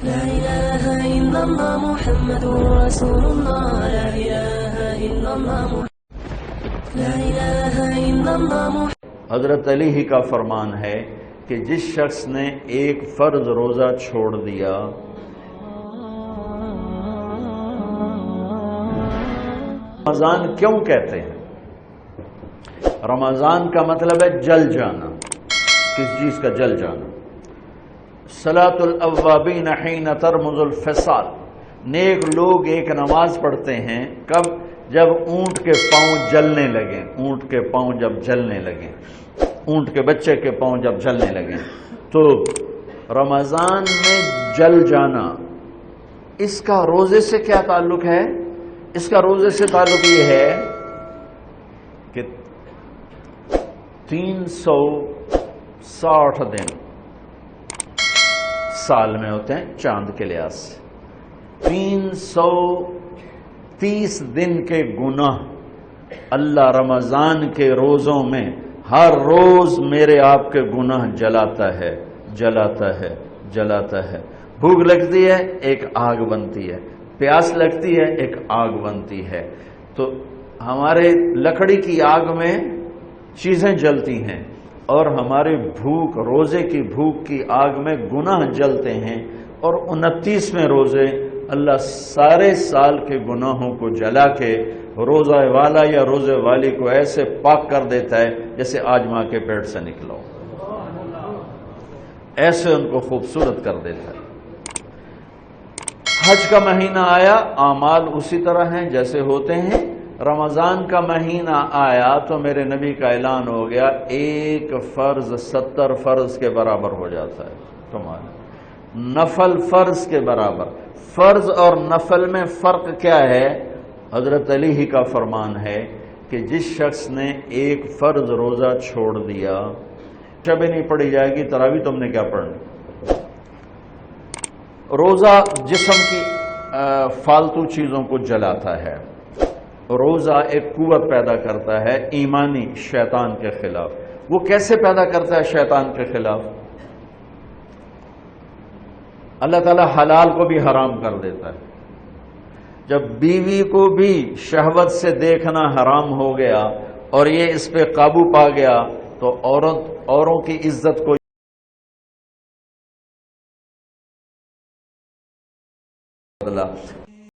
لا إله إلا الله محمد رسول الله. لا إله إلا الله لا إله إلا الله. حضرت علی ہی کا فرمان ہے کہ جس شخص نے ایک فرض روزہ چھوڑ دیا، رمضان کیوں کہتے ہیں؟ رمضان کا مطلب ہے جل جانا، کس چیز کا جل جانا؟ صلاۃ الاوابین حین ترمز الفصال، نیک لوگ ایک نماز پڑھتے ہیں کب؟ جب اونٹ کے پاؤں جلنے لگیں، اونٹ کے پاؤں جب جلنے لگیں، اونٹ کے بچے کے پاؤں جب جلنے لگیں، تو رمضان میں جل جانا، اس کا روزے سے کیا تعلق ہے؟ اس کا روزے سے تعلق یہ ہے کہ 360 دن سال میں ہوتے ہیں چاند کے لحاظ سے، 330 دن کے گناہ اللہ رمضان کے روزوں میں ہر روز میرے آپ کے گناہ جلاتا ہے، جلاتا ہے، جلاتا ہے۔ بھوک لگتی ہے، ایک آگ بنتی ہے، پیاس لگتی ہے، ایک آگ بنتی ہے۔ تو ہمارے لکڑی کی آگ میں چیزیں جلتی ہیں اور ہمارے بھوک، روزے کی بھوک کی آگ میں گناہ جلتے ہیں، اور 29ویں روزے اللہ سارے سال کے گناہوں کو جلا کے روزہ والا یا روزے والی کو ایسے پاک کر دیتا ہے جیسے آج ماں کے پیٹ سے نکلا ہو، ایسے ان کو خوبصورت کر دیتا ہے۔ حج کا مہینہ آیا، اعمال اسی طرح ہیں جیسے ہوتے ہیں۔ رمضان کا مہینہ آیا تو میرے نبی کا اعلان ہو گیا، ایک فرض 70 فرض کے برابر ہو جاتا ہے تمہارا، نفل فرض کے برابر۔ فرض اور نفل میں فرق کیا ہے؟ حضرت علی ہی کا فرمان ہے کہ جس شخص نے ایک فرض روزہ چھوڑ دیا، شب نہیں پڑھی جائے گی، تراویح تم نے کیا پڑھنی؟ روزہ جسم کی فالتو چیزوں کو جلاتا ہے، روزہ ایک قوت پیدا کرتا ہے ایمانی شیطان کے خلاف۔ وہ کیسے پیدا کرتا ہے شیطان کے خلاف؟ اللہ تعالیٰ حلال کو بھی حرام کر دیتا ہے۔ جب بیوی کو بھی شہوت سے دیکھنا حرام ہو گیا اور یہ اس پہ قابو پا گیا تو اوروں کی عزت کو